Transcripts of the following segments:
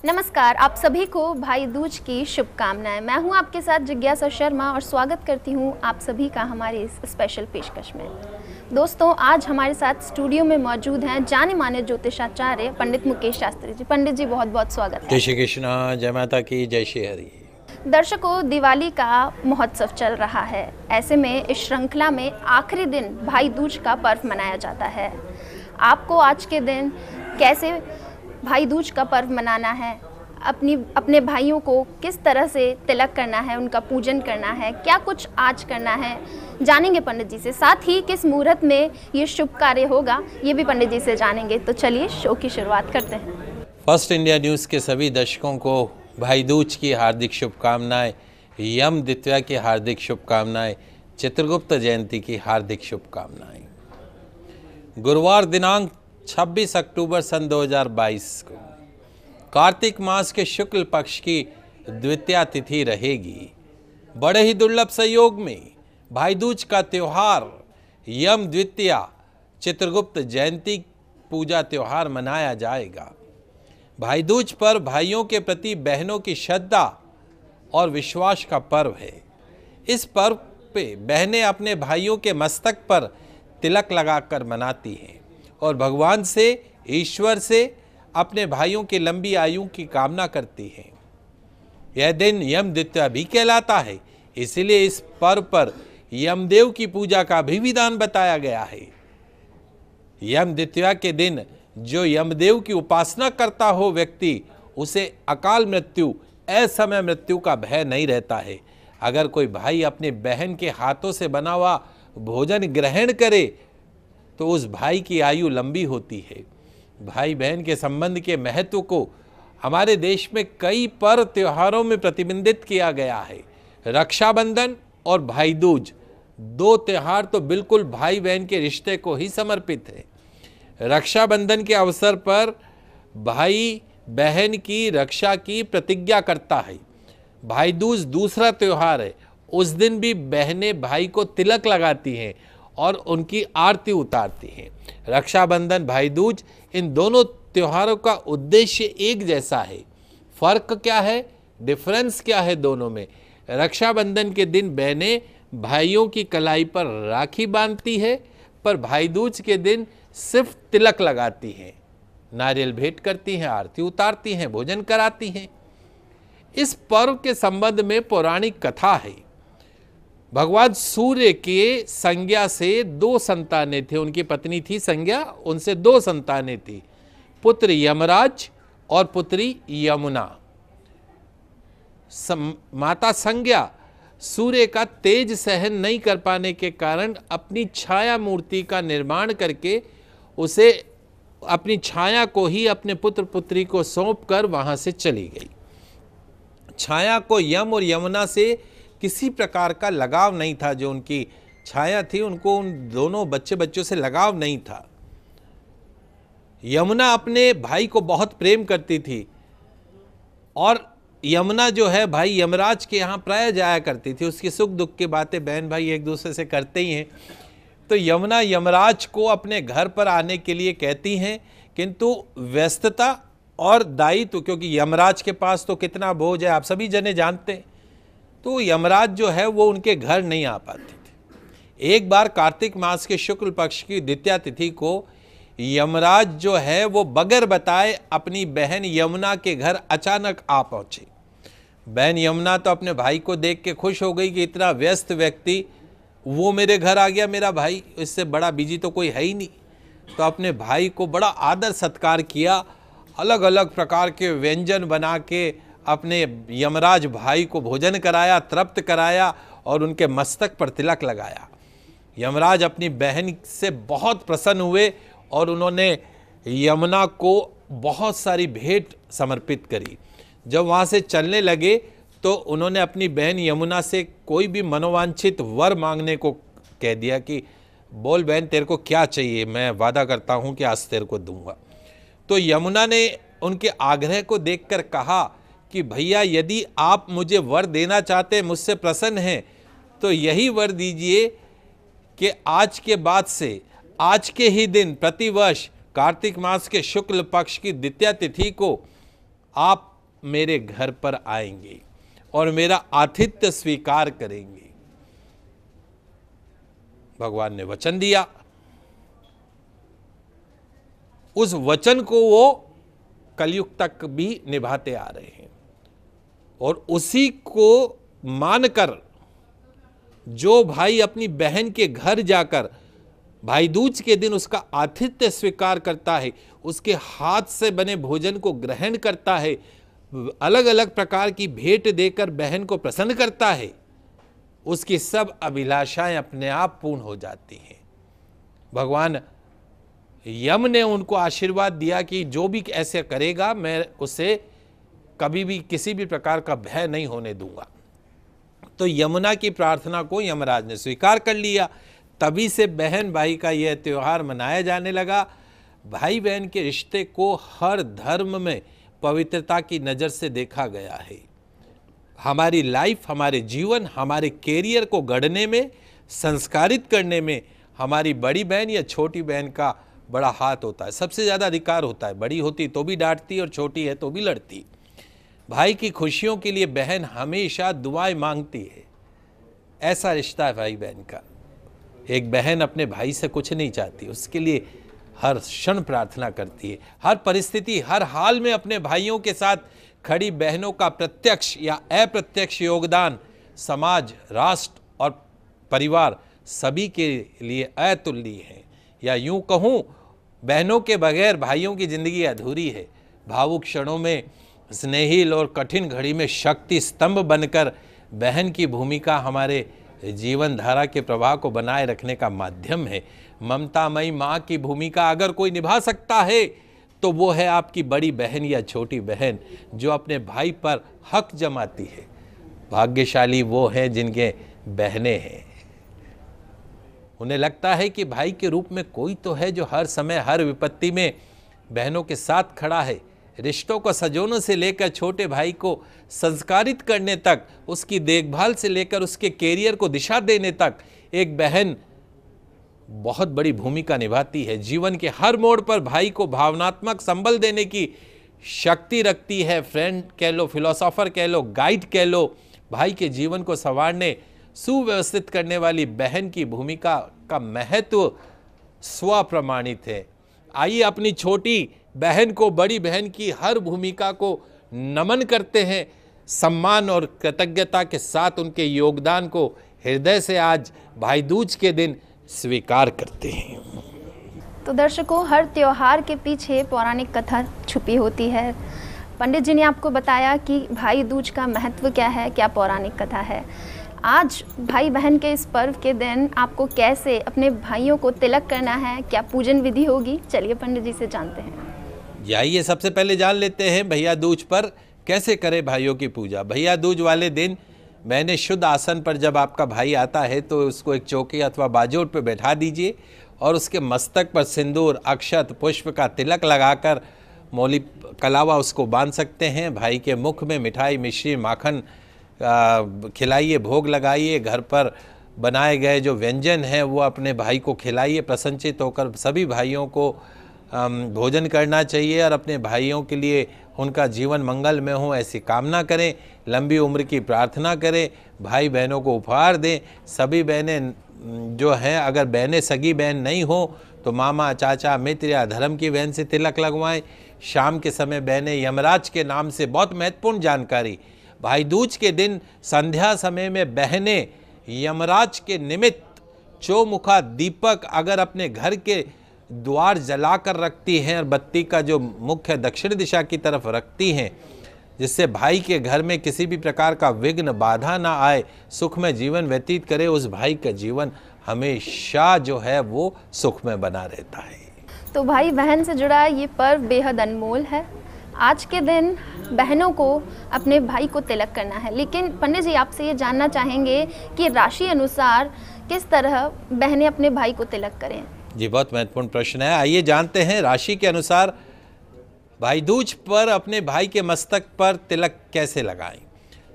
नमस्कार, आप सभी को भाई दूज की शुभकामनाएं। मैं हूं आपके साथ जिज्ञासा शर्मा और स्वागत करती हूं आप सभी का हमारी इस स्पेशल पेशकश में। दोस्तों, आज हमारे साथ स्टूडियो में मौजूद हैं जाने माने ज्योतिषाचार्य पंडित मुकेश शास्त्री जी। पंडित जी, बहुत बहुत स्वागत है। जय श्री कृष्ण, जय माता की, जय श्री हरि। दर्शकों, दिवाली का महोत्सव चल रहा है। ऐसे में इस श्रृंखला में आखिरी दिन भाई दूज का पर्व मनाया जाता है। आपको आज के दिन कैसे भाई दूज का पर्व मनाना है, अपने भाइयों को किस तरह से तिलक करना है, उनका पूजन करना है, क्या कुछ आज करना है, जानेंगे पंडित जी से। साथ ही किस मुहूर्त में ये शुभ कार्य होगा, ये भी पंडित जी से जानेंगे। तो चलिए शो की शुरुआत करते हैं। फर्स्ट इंडिया न्यूज़ के सभी दर्शकों को भाई दूज की हार्दिक शुभकामनाएं, यम द्वितीया की हार्दिक शुभकामनाएं, चित्रगुप्त जयंती की हार्दिक शुभकामनाएं। गुरुवार दिनांक 26 अक्टूबर सन 2022 को कार्तिक मास के शुक्ल पक्ष की द्वितीया तिथि रहेगी। बड़े ही दुर्लभ संयोग में भाई दूज का त्यौहार यम द्वितीया चित्रगुप्त जयंती पूजा त्यौहार मनाया जाएगा। भाई दूज पर भाइयों के प्रति बहनों की श्रद्धा और विश्वास का पर्व है। इस पर्व पे बहनें अपने भाइयों के मस्तक पर तिलक लगाकर मनाती हैं और भगवान से, ईश्वर से अपने भाइयों की लंबी आयु की कामना करती हैं। यह दिन यम द्वितीया भी कहलाता है, इसलिए इस पर्व पर यमदेव की पूजा का भी विधान बताया गया है। यम द्वितीया के दिन जो यमदेव की उपासना करता हो व्यक्ति, उसे अकाल मृत्यु, असमय मृत्यु का भय नहीं रहता है। अगर कोई भाई अपने बहन के हाथों से बना हुआ भोजन ग्रहण करे तो उस भाई की आयु लंबी होती है। भाई बहन के संबंध के महत्व को हमारे देश में कई पर्व त्योहारों में प्रतिबिंबित किया गया है। रक्षाबंधन और भाई दूज, दो त्योहार तो बिल्कुल भाई बहन के रिश्ते को ही समर्पित है। रक्षाबंधन के अवसर पर भाई बहन की रक्षा की प्रतिज्ञा करता है। भाई दूज दूसरा त्योहार है। उस दिन भी बहनें भाई को तिलक लगाती हैं और उनकी आरती उतारती हैं। रक्षाबंधन, भाई दूज, इन दोनों त्योहारों का उद्देश्य एक जैसा है। फर्क क्या है, डिफरेंस क्या है दोनों में? रक्षाबंधन के दिन बहनें भाइयों की कलाई पर राखी बांधती है, पर भाई दूज के दिन सिर्फ तिलक लगाती हैं, नारियल भेंट करती हैं, आरती उतारती हैं, भोजन कराती हैं। इस पर्व के संबंध में पौराणिक कथा है। भगवान सूर्य के संज्ञा से दो संतानें थे। उनकी पत्नी थी संज्ञा, उनसे दो संतानें थी, पुत्र यमराज और पुत्री यमुना। माता संज्ञा सूर्य का तेज सहन नहीं कर पाने के कारण अपनी छाया मूर्ति का निर्माण करके उसे, अपनी छाया को ही अपने पुत्र पुत्री को सौंपकर वहां से चली गई। छाया को यम और यमुना से किसी प्रकार का लगाव नहीं था। जो उनकी छाया थी, उनको उन दोनों बच्चों से लगाव नहीं था। यमुना अपने भाई को बहुत प्रेम करती थी और यमुना जो है भाई यमराज के यहाँ प्राय जाया करती थी। उसकी सुख दुख की बातें बहन भाई एक दूसरे से करते ही हैं। तो यमुना यमराज को अपने घर पर आने के लिए कहती हैं, किंतु व्यस्तता और दायित्व, क्योंकि यमराज के पास तो कितना बोझ है आप सभी जने जानते हैं, तो यमराज जो है वो उनके घर नहीं आ पाते थे। एक बार कार्तिक मास के शुक्ल पक्ष की द्वितीया तिथि को यमराज जो है वो बगैर बताए अपनी बहन यमुना के घर अचानक आ पहुंचे। बहन यमुना तो अपने भाई को देख के खुश हो गई कि इतना व्यस्त व्यक्ति वो मेरे घर आ गया, मेरा भाई, इससे बड़ा बिजी तो कोई है ही नहीं। तो अपने भाई को बड़ा आदर सत्कार किया, अलग अलग प्रकार के व्यंजन बना के अपने यमराज भाई को भोजन कराया, तृप्त कराया और उनके मस्तक पर तिलक लगाया। यमराज अपनी बहन से बहुत प्रसन्न हुए और उन्होंने यमुना को बहुत सारी भेंट समर्पित करी। जब वहाँ से चलने लगे तो उन्होंने अपनी बहन यमुना से कोई भी मनोवांछित वर मांगने को कह दिया कि बोल बहन, तेरे को क्या चाहिए, मैं वादा करता हूँ कि आज तेरे को दूंगा। तो यमुना ने उनके आग्रह को देखकर कहा कि भैया, यदि आप मुझे वर देना चाहते हैं, मुझसे प्रसन्न हैं, तो यही वर दीजिए कि आज के बाद से, आज के ही दिन प्रतिवर्ष कार्तिक मास के शुक्ल पक्ष की द्वितीया तिथि को आप मेरे घर पर आएंगे और मेरा आतिथ्य स्वीकार करेंगे। भगवान ने वचन दिया, उस वचन को वो कलयुग तक भी निभाते आ रहे हैं और उसी को मानकर जो भाई अपनी बहन के घर जाकर भाई दूज के दिन उसका आतिथ्य स्वीकार करता है, उसके हाथ से बने भोजन को ग्रहण करता है, अलग अलग प्रकार की भेंट देकर बहन को प्रसन्न करता है, उसकी सब अभिलाषाएं अपने आप पूर्ण हो जाती हैं। भगवान यम ने उनको आशीर्वाद दिया कि जो भी ऐसे करेगा मैं उसे कभी भी किसी भी प्रकार का भय नहीं होने दूंगा। तो यमुना की प्रार्थना को यमराज ने स्वीकार कर लिया। तभी से बहन भाई का यह त्यौहार मनाया जाने लगा। भाई बहन के रिश्ते को हर धर्म में पवित्रता की नज़र से देखा गया है। हमारी लाइफ, हमारे जीवन, हमारे कैरियर को गढ़ने में, संस्कारित करने में हमारी बड़ी बहन या छोटी बहन का बड़ा हाथ होता है। सबसे ज़्यादा अधिकार होता है। बड़ी होती तो भी डांटती और छोटी है तो भी लड़ती। भाई की खुशियों के लिए बहन हमेशा दुआएं मांगती है। ऐसा रिश्ता है भाई बहन का। एक बहन अपने भाई से कुछ नहीं चाहती, उसके लिए हर क्षण प्रार्थना करती है। हर परिस्थिति, हर हाल में अपने भाइयों के साथ खड़ी बहनों का प्रत्यक्ष या अप्रत्यक्ष योगदान समाज, राष्ट्र और परिवार सभी के लिए अतुलनीय है। या यूं कहूं, बहनों के बगैर भाइयों की जिंदगी अधूरी है। भावुक क्षणों में, स्नेहिल और कठिन घड़ी में शक्ति स्तंभ बनकर बहन की भूमिका हमारे जीवन धारा के प्रवाह को बनाए रखने का माध्यम है। ममतामयी माँ की भूमिका अगर कोई निभा सकता है तो वो है आपकी बड़ी बहन या छोटी बहन, जो अपने भाई पर हक जमाती है। भाग्यशाली वो हैं जिनके बहनें हैं। उन्हें लगता है कि भाई के रूप में कोई तो है जो हर समय, हर विपत्ति में बहनों के साथ खड़ा है। रिश्तों को सजोने से लेकर छोटे भाई को संस्कारित करने तक, उसकी देखभाल से लेकर उसके कैरियर को दिशा देने तक एक बहन बहुत बड़ी भूमिका निभाती है। जीवन के हर मोड़ पर भाई को भावनात्मक संबल देने की शक्ति रखती है। फ्रेंड कह लो, फिलोसोफर कह लो, गाइड कह लो। भाई के जीवन को संवारने, सुव्यवस्थित करने वाली बहन की भूमिका का महत्व स्वप्रमाणित है। आइए अपनी छोटी बहन को बड़ी बहन की हर भूमिका को नमन करते हैं। सम्मान और कृतज्ञता के साथ उनके योगदान को हृदय से आज भाई दूज के दिन स्वीकार करते हैं। तो दर्शकों, हर त्योहार के पीछे पौराणिक कथा छुपी होती है। पंडित जी ने आपको बताया कि भाई दूज का महत्व क्या है, क्या पौराणिक कथा है। आज भाई बहन के इस पर्व के दिन आपको कैसे अपने भाइयों को तिलक करना है, क्या पूजन विधि होगी, चलिए पंडित जी से जानते हैं। आइए सबसे पहले जान लेते हैं भैया दूज पर कैसे करें भाइयों की पूजा। भैया दूज वाले दिन मैंने शुद्ध आसन पर जब आपका भाई आता है तो उसको एक चौकी अथवा बाजोट पर बैठा दीजिए और उसके मस्तक पर सिंदूर, अक्षत, पुष्प का तिलक लगाकर मौली कलावा उसको बांध सकते हैं। भाई के मुख में मिठाई, मिश्री, माखन खिलाइए, भोग लगाइए। घर पर बनाए गए जो व्यंजन हैं वो अपने भाई को खिलाइए। प्रसन्नचित होकर सभी भाइयों को भोजन करना चाहिए और अपने भाइयों के लिए उनका जीवन मंगल में हो ऐसी कामना करें। लंबी उम्र की प्रार्थना करें। भाई बहनों को उपहार दें। सभी बहनें जो हैं, अगर बहनें सगी बहन नहीं हो तो मामा, चाचा, मित्र या धर्म की बहन से तिलक लगवाएं। शाम के समय बहनें यमराज के नाम से, बहुत महत्वपूर्ण जानकारी, भाई दूज के दिन संध्या समय में बहनें यमराज के निमित्त चौमुखा दीपक अगर अपने घर के द्वार जलाकर रखती हैं और बत्ती का जो मुख्य दक्षिण दिशा की तरफ रखती हैं, जिससे भाई के घर में किसी भी प्रकार का विघ्न, बाधा ना आए, सुख में जीवन व्यतीत करे, उस भाई का जीवन हमेशा जो है वो सुख में बना रहता है। तो भाई बहन से जुड़ा ये पर्व बेहद अनमोल है। आज के दिन बहनों को अपने भाई को तिलक करना है, लेकिन पंडित जी आपसे ये जानना चाहेंगे कि राशि अनुसार किस तरह बहनें अपने भाई को तिलक करें। जी, बहुत महत्वपूर्ण प्रश्न है। आइए जानते हैं राशि के अनुसार भाई दूज पर अपने भाई के मस्तक पर तिलक कैसे लगाएं।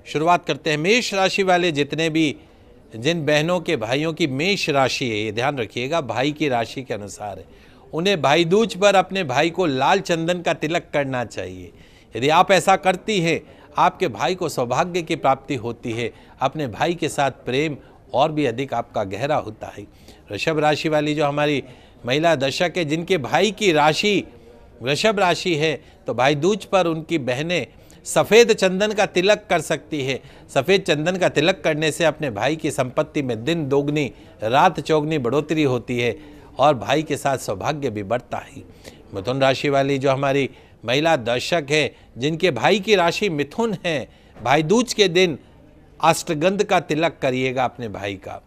शुरुआत करते हैं मेष राशि वाले जितने भी, जिन बहनों के भाइयों की मेष राशि है, ये ध्यान रखिएगा, भाई की राशि के अनुसार है, उन्हें भाई दूज पर अपने भाई को लाल चंदन का तिलक करना चाहिए। यदि आप ऐसा करती हैं, आपके भाई को सौभाग्य की प्राप्ति होती है, अपने भाई के साथ प्रेम और भी अधिक आपका गहरा होता है। वृषभ राशि वाली जो हमारी महिला दशक है, जिनके भाई की राशि वृषभ राशि है, तो भाई दूज पर उनकी बहनें सफ़ेद चंदन का तिलक कर सकती है। सफ़ेद चंदन का तिलक करने से अपने भाई की संपत्ति में दिन दोगुनी रात चौगुनी बढ़ोतरी होती है और भाई के साथ सौभाग्य भी बढ़ता है। मिथुन राशि वाली जो हमारी महिला दर्शक है, जिनके भाई की राशि मिथुन है, भाई दूज के दिन अष्टगंध का तिलक करिएगा अपने भाई का।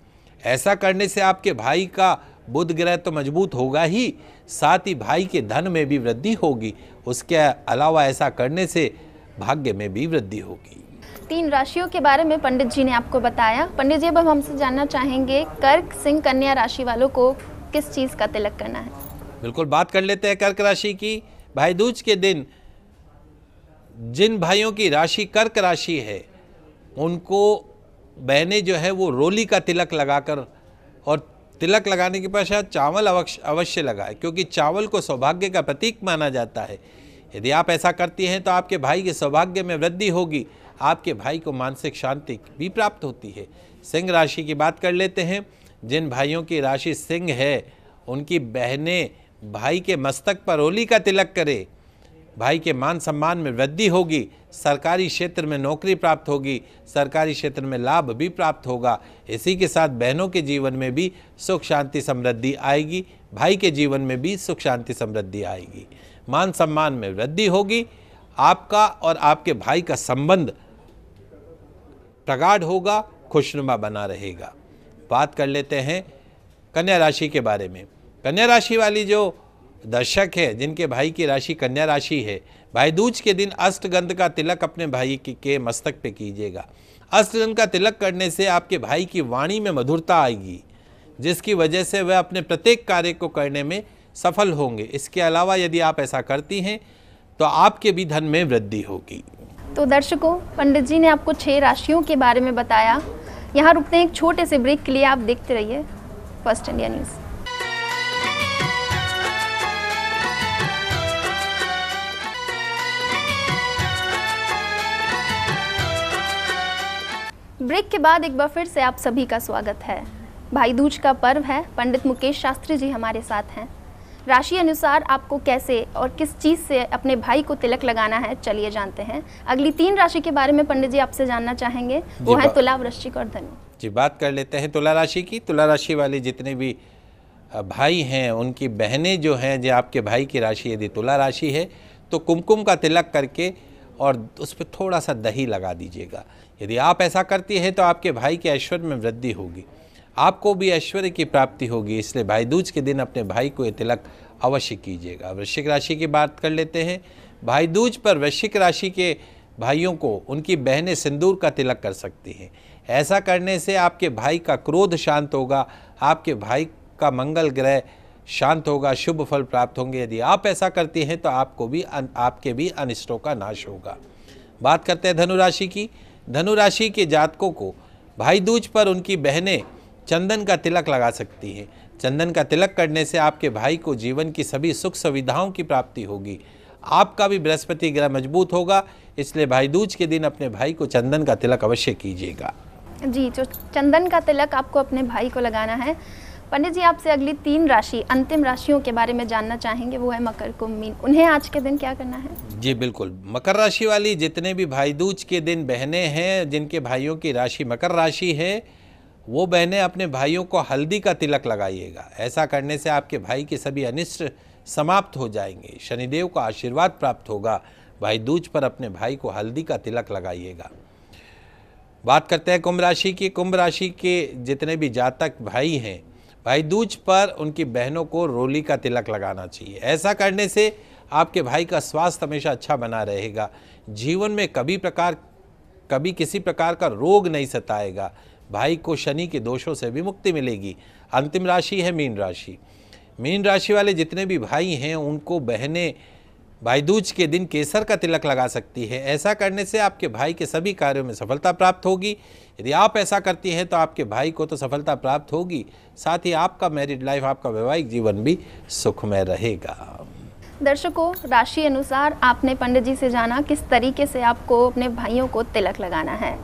ऐसा करने से आपके भाई का बुध ग्रह तो मजबूत होगा ही, साथ ही भाई के धन में भी वृद्धि होगी। उसके अलावा ऐसा करने से भाग्य में भी वृद्धि होगी। 3 राशियों के बारे में पंडित जी ने आपको बताया। पंडित जी, अब हम हमसे जानना चाहेंगे कर्क सिंह कन्या राशि वालों को किस चीज़ का तिलक करना है। बिल्कुल, बात कर लेते हैं कर्क राशि की। भाई दूज के दिन जिन भाइयों की राशि कर्क राशि है, उनको बहनें जो है वो रोली का तिलक लगाकर, और तिलक लगाने के पश्चात चावल अवश्य लगाए, क्योंकि चावल को सौभाग्य का प्रतीक माना जाता है। यदि आप ऐसा करती हैं तो आपके भाई के सौभाग्य में वृद्धि होगी, आपके भाई को मानसिक शांति भी प्राप्त होती है। सिंह राशि की बात कर लेते हैं। जिन भाइयों की राशि सिंह है, उनकी बहनें भाई के मस्तक पर रोली का तिलक करें, भाई के मान सम्मान में वृद्धि होगी, सरकारी क्षेत्र में नौकरी प्राप्त होगी, सरकारी क्षेत्र में लाभ भी प्राप्त होगा। इसी के साथ बहनों के जीवन में भी सुख शांति समृद्धि आएगी, भाई के जीवन में भी सुख शांति समृद्धि आएगी, मान सम्मान में वृद्धि होगी, आपका और आपके भाई का संबंध प्रगाढ़ होगा, खुशनुमा बना रहेगा। बात कर लेते हैं कन्या राशि के बारे में। कन्या राशि वाली जो दर्शक है, जिनके भाई की राशि कन्या राशि है, भाई दूज के दिन अष्टगंध का तिलक अपने भाई के मस्तक पे कीजिएगा। अष्टगंध का तिलक करने से आपके भाई की वाणी में मधुरता आएगी, जिसकी वजह से वह अपने प्रत्येक कार्य को करने में सफल होंगे। इसके अलावा यदि आप ऐसा करती हैं तो आपके भी धन में वृद्धि होगी। तो दर्शकों, पंडित जी ने आपको 6 राशियों के बारे में बताया। यहाँ रुकते हैं एक छोटे से ब्रेक के लिए, आप देखते रहिए फर्स्ट इंडिया न्यूज़। ब्रेक के बाद एक बार फिर से आप सभी का स्वागत है। भाई दूज का पर्व है। पंडित मुकेश शास्त्री जी हमारे साथ हैं। राशि अनुसार आपको कैसे और किस चीज़ से अपने भाई को तिलक लगाना है, चलिए जानते हैं। अगली 3 राशि के बारे में पंडित जी आपसे जानना चाहेंगे, वो है तुला, वृश्चिक और धनु। जी, बात कर लेते हैं तुला राशि की। तुला राशि वाले जितने भी भाई हैं, उनकी बहनें जो हैं, जो आपके भाई की राशि यदि तुला राशि है, तो कुमकुम का तिलक करके और उस पर थोड़ा सा दही लगा दीजिएगा। यदि आप ऐसा करती है तो आपके भाई के ऐश्वर्य में वृद्धि होगी, आपको भी ऐश्वर्य की प्राप्ति होगी। इसलिए भाई दूज के दिन अपने भाई को ये तिलक अवश्य कीजिएगा। वृश्चिक राशि की बात कर लेते हैं। भाई दूज पर वृश्चिक राशि के भाइयों को उनकी बहनें सिंदूर का तिलक कर सकती हैं। ऐसा करने से आपके भाई का क्रोध शांत होगा, आपके भाई का मंगल ग्रह शांत होगा, शुभ फल प्राप्त होंगे। यदि आप ऐसा करती हैं तो आपके भी अनिष्टों का नाश होगा। बात करते हैं धनु राशि की। धनु राशि के जातकों को भाई दूज पर उनकी बहनें चंदन का तिलक लगा सकती हैं। चंदन का तिलक करने से आपके भाई को जीवन की सभी सुख सुविधाओं की प्राप्ति होगी, आपका भी बृहस्पति ग्रह मजबूत होगा। इसलिए भाई दूज के दिन अपने भाई को चंदन का तिलक अवश्य कीजिएगा। जी, जो चंदन का तिलक आपको अपने भाई को लगाना है। पंडित जी, आपसे अगली 3 राशि, अंतिम राशियों के बारे में जानना चाहेंगे, वो है मकर, कुंभ, मीन। उन्हें आज के दिन क्या करना है? जी बिल्कुल, मकर राशि वाली जितने भी भाई दूज के दिन बहनें हैं, जिनके भाइयों की राशि मकर राशि है, वो बहनें अपने भाइयों को हल्दी का तिलक लगाइएगा। ऐसा करने से आपके भाई के सभी अनिष्ट समाप्त हो जाएंगे, शनिदेव का आशीर्वाद प्राप्त होगा। भाई दूज पर अपने भाई को हल्दी का तिलक लगाइएगा। बात करते हैं कुंभ राशि की। कुंभ राशि के जितने भी जातक भाई हैं, भाई दूज पर उनकी बहनों को रोली का तिलक लगाना चाहिए। ऐसा करने से आपके भाई का स्वास्थ्य हमेशा अच्छा बना रहेगा, जीवन में कभी किसी प्रकार का रोग नहीं सताएगा, भाई को शनि के दोषों से भी मुक्ति मिलेगी। अंतिम राशि है मीन राशि। मीन राशि वाले जितने भी भाई हैं, उनको बहनें भाई दूज के दिन केसर का तिलक लगा सकती है। ऐसा करने से आपके भाई के सभी कार्यों में सफलता प्राप्त होगी। यदि आप ऐसा करती हैं तो आपके भाई को तो सफलता प्राप्त होगी, साथ ही आपका मैरिड लाइफ, आपका वैवाहिक जीवन भी सुखमय रहेगा। दर्शकों, राशि अनुसार आपने पंडित जी से जाना किस तरीके से आपको अपने भाइयों को तिलक लगाना है।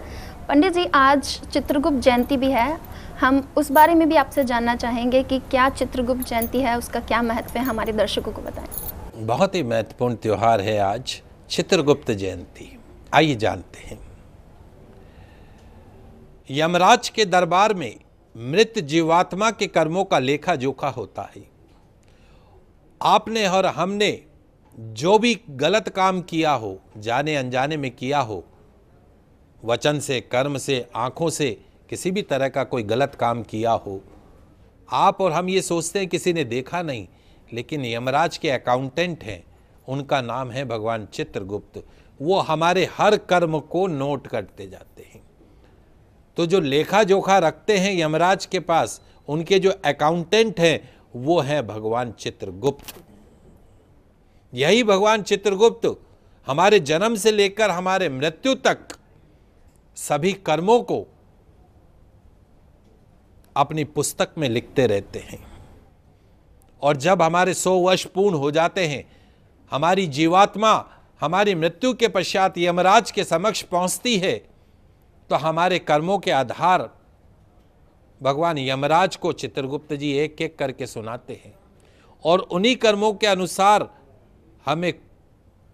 पंडित जी, आज चित्रगुप्त जयंती भी है, हम उस बारे में भी आपसे जानना चाहेंगे कि क्या चित्रगुप्त जयंती है, उसका क्या महत्व है, हमारे दर्शकों को बताएं। बहुत ही महत्वपूर्ण त्यौहार है आज चित्रगुप्त जयंती। आइए जानते हैं। यमराज के दरबार में मृत जीवात्मा के कर्मों का लेखा जोखा होता है। आपने और हमने जो भी गलत काम किया हो, जाने अनजाने में किया हो, वचन से, कर्म से, आंखों से किसी भी तरह का कोई गलत काम किया हो, आप और हम ये सोचते हैं किसी ने देखा नहीं, लेकिन यमराज के अकाउंटेंट हैं, उनका नाम है भगवान चित्रगुप्त। वो हमारे हर कर्म को नोट करते जाते हैं। तो जो लेखा जोखा रखते हैं यमराज के पास, उनके जो अकाउंटेंट हैं वो है भगवान चित्रगुप्त। यही भगवान चित्रगुप्त हमारे जन्म से लेकर हमारे मृत्यु तक सभी कर्मों को अपनी पुस्तक में लिखते रहते हैं। और जब हमारे 100 वर्ष पूर्ण हो जाते हैं, हमारी जीवात्मा हमारी मृत्यु के पश्चात यमराज के समक्ष पहुंचती है, तो हमारे कर्मों के आधार भगवान यमराज को चित्रगुप्त जी एक एक करके सुनाते हैं और उन्हीं कर्मों के अनुसार हमें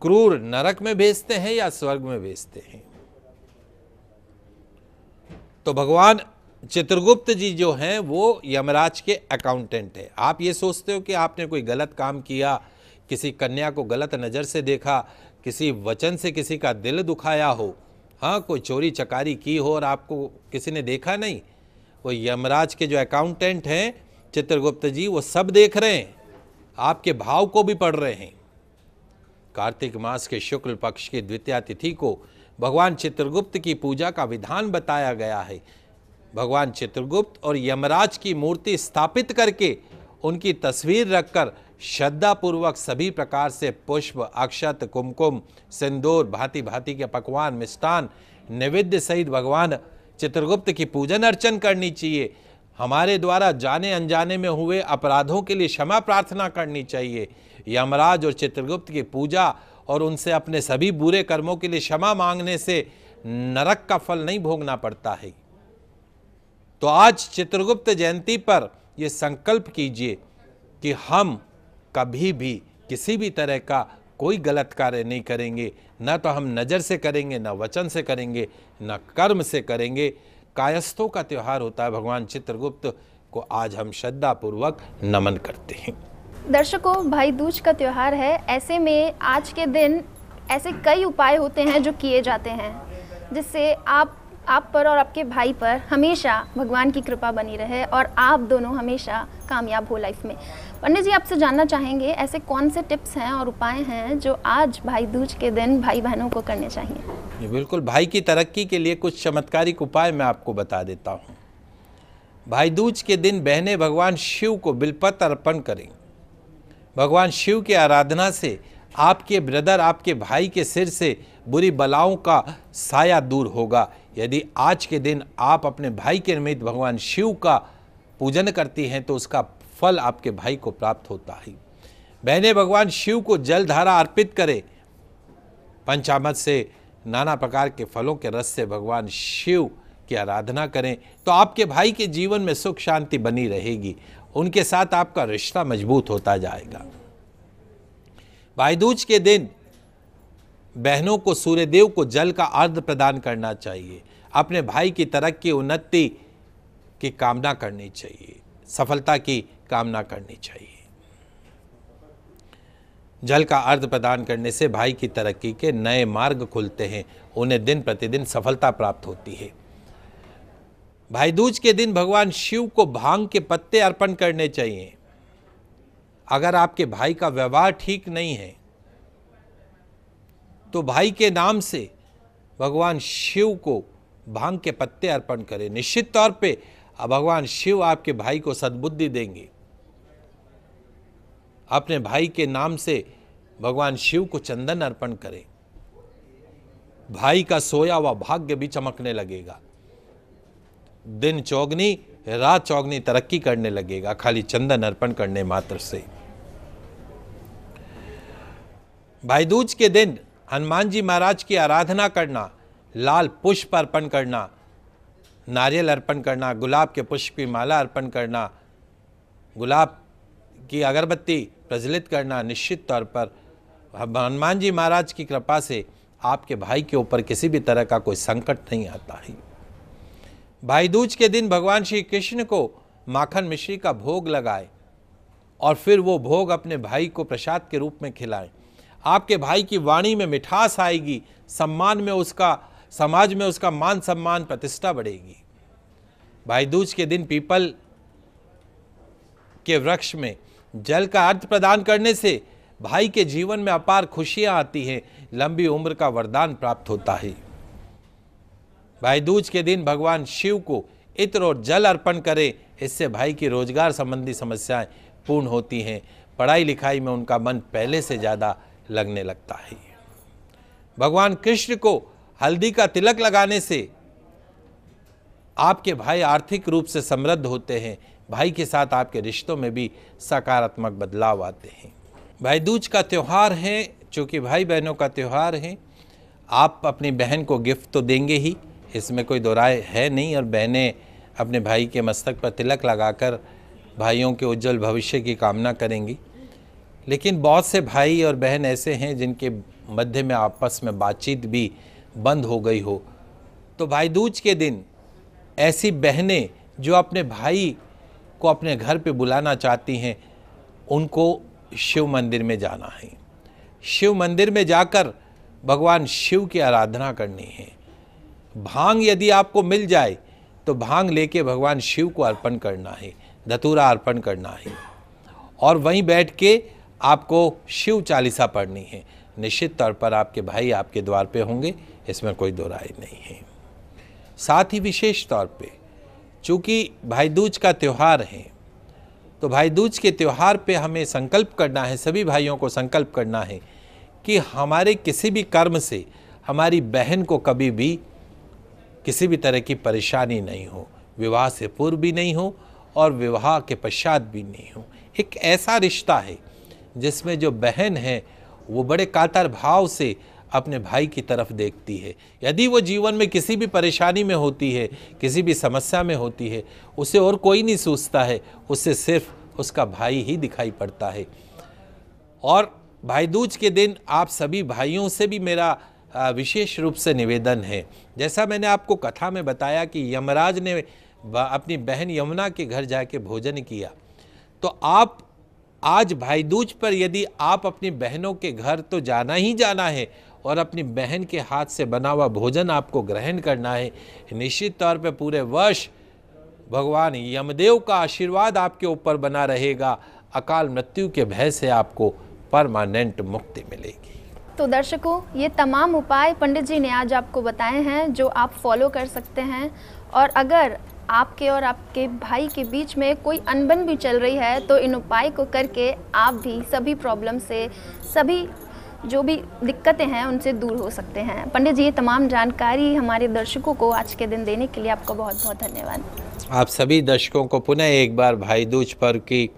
क्रूर नरक में भेजते हैं या स्वर्ग में भेजते हैं। तो भगवान चित्रगुप्त जी जो हैं वो यमराज के अकाउंटेंट हैं। आप ये सोचते हो कि आपने कोई गलत काम किया, किसी कन्या को गलत नज़र से देखा, किसी वचन से किसी का दिल दुखाया हो, हाँ, कोई चोरी चकारी की हो और आपको किसी ने देखा नहीं, वो यमराज के जो अकाउंटेंट हैं चित्रगुप्त जी, वो सब देख रहे हैं, आपके भाव को भी पढ़ रहे हैं। कार्तिक मास के शुक्ल पक्ष की द्वितीया तिथि को भगवान चित्रगुप्त की पूजा का विधान बताया गया है। भगवान चित्रगुप्त और यमराज की मूर्ति स्थापित करके उनकी तस्वीर रखकर श्रद्धापूर्वक सभी प्रकार से पुष्प, अक्षत, कुमकुम, सिंदूर, भांति भांति के पकवान, मिष्टान, नैवेद्य सहित भगवान चित्रगुप्त की पूजन अर्चन करनी चाहिए। हमारे द्वारा जाने अनजाने में हुए अपराधों के लिए क्षमा प्रार्थना करनी चाहिए। यमराज और चित्रगुप्त की पूजा और उनसे अपने सभी बुरे कर्मों के लिए क्षमा मांगने से नरक का फल नहीं भोगना पड़ता है। तो आज चित्रगुप्त जयंती पर यह संकल्प कीजिए कि हम कभी भी किसी भी तरह का कोई गलत कार्य नहीं करेंगे, न तो हम नज़र से करेंगे, न वचन से करेंगे, न कर्म से करेंगे। कायस्थों का त्यौहार होता है, भगवान चित्रगुप्त को आज हम श्रद्धापूर्वक नमन करते हैं। दर्शकों, भाई दूज का त्यौहार है, ऐसे में आज के दिन ऐसे कई उपाय होते हैं जो किए जाते हैं जिससे आप पर और आपके भाई पर हमेशा भगवान की कृपा बनी रहे और आप दोनों हमेशा कामयाब हो लाइफ में। पंडित जी, आपसे जानना चाहेंगे ऐसे कौन से टिप्स हैं और उपाय हैं जो आज भाई दूज के दिन भाई बहनों को करने चाहिए। बिल्कुल, भाई की तरक्की के लिए कुछ चमत्कारिक उपाय मैं आपको बता देता हूँ। भाई दूज के दिन बहनें भगवान शिव को बिलपत्र अर्पण करें। भगवान शिव की आराधना से आपके ब्रदर, आपके भाई के सिर से बुरी बलाओं का साया दूर होगा। यदि आज के दिन आप अपने भाई के निमित्त भगवान शिव का पूजन करती हैं तो उसका फल आपके भाई को प्राप्त होता है। बहनें भगवान शिव को जल धारा अर्पित करें। पंचामृत से, नाना प्रकार के फलों के रस से भगवान शिव की आराधना करें तो आपके भाई के जीवन में सुख शांति बनी रहेगी। उनके साथ आपका रिश्ता मजबूत होता जाएगा। भाई दूज के दिन बहनों को सूर्यदेव को जल का अर्घ्य प्रदान करना चाहिए। अपने भाई की तरक्की, उन्नति की कामना करनी चाहिए, सफलता की कामना करनी चाहिए। जल का अर्घ्य प्रदान करने से भाई की तरक्की के नए मार्ग खुलते हैं, उन्हें दिन प्रतिदिन सफलता प्राप्त होती है। भाई दूज के दिन भगवान शिव को भांग के पत्ते अर्पण करने चाहिए। अगर आपके भाई का व्यवहार ठीक नहीं है तो भाई के नाम से भगवान शिव को भांग के पत्ते अर्पण करें। निश्चित तौर पे भगवान शिव आपके भाई को सद्बुद्धि देंगे। अपने भाई के नाम से भगवान शिव को चंदन अर्पण करें। भाई का सोया हुआ भाग्य भी चमकने लगेगा। दिन चौगनी रात चौगनी तरक्की करने लगेगा, खाली चंदन अर्पण करने मात्र से। भाई दूज के दिन हनुमान जी महाराज की आराधना करना, लाल पुष्प अर्पण करना, नारियल अर्पण करना, गुलाब के पुष्प की माला अर्पण करना, गुलाब की अगरबत्ती प्रज्वलित करना, निश्चित तौर पर हनुमान जी महाराज की कृपा से आपके भाई के ऊपर किसी भी तरह का कोई संकट नहीं आता है। भाई दूज के दिन भगवान श्री कृष्ण को माखन मिश्री का भोग लगाए और फिर वो भोग अपने भाई को प्रसाद के रूप में खिलाएं। आपके भाई की वाणी में मिठास आएगी, सम्मान में उसका, समाज में उसका मान सम्मान प्रतिष्ठा बढ़ेगी। भाई दूज के दिन पीपल के वृक्ष में जल का अर्घ प्रदान करने से भाई के जीवन में अपार खुशियां आती हैं, लंबी उम्र का वरदान प्राप्त होता है। भाई दूज के दिन भगवान शिव को इत्र और जल अर्पण करें, इससे भाई की रोजगार संबंधी समस्याएं पूर्ण होती हैं, पढ़ाई लिखाई में उनका मन पहले से ज़्यादा लगने लगता है। भगवान कृष्ण को हल्दी का तिलक लगाने से आपके भाई आर्थिक रूप से समृद्ध होते हैं, भाई के साथ आपके रिश्तों में भी सकारात्मक बदलाव आते हैं। भाई दूज का त्यौहार है, चूँकि भाई बहनों का त्यौहार है, आप अपनी बहन को गिफ्ट तो देंगे ही, इसमें कोई दो राय है नहीं, और बहनें अपने भाई के मस्तक पर तिलक लगाकर भाइयों के उज्जवल भविष्य की कामना करेंगी। लेकिन बहुत से भाई और बहन ऐसे हैं जिनके मध्य में आपस में बातचीत भी बंद हो गई हो, तो भाई दूज के दिन ऐसी बहनें जो अपने भाई को अपने घर पे बुलाना चाहती हैं, उनको शिव मंदिर में जाना है। शिव मंदिर में जाकर भगवान शिव की आराधना करनी है। भांग यदि आपको मिल जाए तो भांग लेके भगवान शिव को अर्पण करना है, धतूरा अर्पण करना है, और वहीं बैठ के आपको शिव चालीसा पढ़नी है। निश्चित तौर पर आपके भाई आपके द्वार पे होंगे, इसमें कोई दो राय नहीं है। साथ ही विशेष तौर पे चूँकि भाई दूज का त्यौहार है, तो भाई दूज के त्यौहार पे हमें संकल्प करना है, सभी भाइयों को संकल्प करना है कि हमारे किसी भी कर्म से हमारी बहन को कभी भी किसी भी तरह की परेशानी नहीं हो, विवाह से पूर्व भी नहीं हो और विवाह के पश्चात भी नहीं हो। एक ऐसा रिश्ता है जिसमें जो बहन है वो बड़े कातर भाव से अपने भाई की तरफ देखती है। यदि वो जीवन में किसी भी परेशानी में होती है, किसी भी समस्या में होती है, उसे और कोई नहीं सोचता है, उससे सिर्फ उसका भाई ही दिखाई पड़ता है। और भाई दूज के दिन आप सभी भाइयों से भी मेरा विशेष रूप से निवेदन है, जैसा मैंने आपको कथा में बताया कि यमराज ने अपनी बहन यमुना के घर जाके भोजन किया, तो आप आज भाई दूज पर यदि आप अपनी बहनों के घर तो जाना ही जाना है और अपनी बहन के हाथ से बना हुआ भोजन आपको ग्रहण करना है। निश्चित तौर पे पूरे वर्ष भगवान यमदेव का आशीर्वाद आपके ऊपर बना रहेगा, अकाल मृत्यु के भय से आपको परमानेंट मुक्ति मिलेगी। तो दर्शकों, ये तमाम उपाय पंडित जी ने आज आपको बताए हैं जो आप फॉलो कर सकते हैं, और अगर आपके और आपके भाई के बीच में कोई अनबन भी चल रही है तो इन उपाय को करके आप भी सभी प्रॉब्लम से, सभी जो भी दिक्कतें हैं उनसे दूर हो सकते हैं। पंडित जी, ये तमाम जानकारी हमारे दर्शकों को आज के दिन देने के लिए आपका बहुत बहुत धन्यवाद। आप सभी दर्शकों को पुनः एक बार भाई दूज पर्व की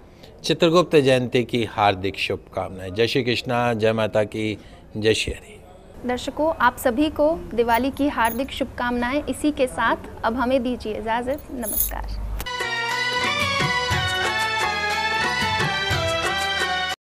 चित्रगुप्त जयंती की हार्दिक शुभकामनाएं। जय श्री कृष्णा, जय माता की, जय श्री हरि। दर्शकों, आप सभी को दिवाली की हार्दिक शुभकामनाएं। इसी के साथ अब हमें दीजिए इजाज़त। नमस्कार।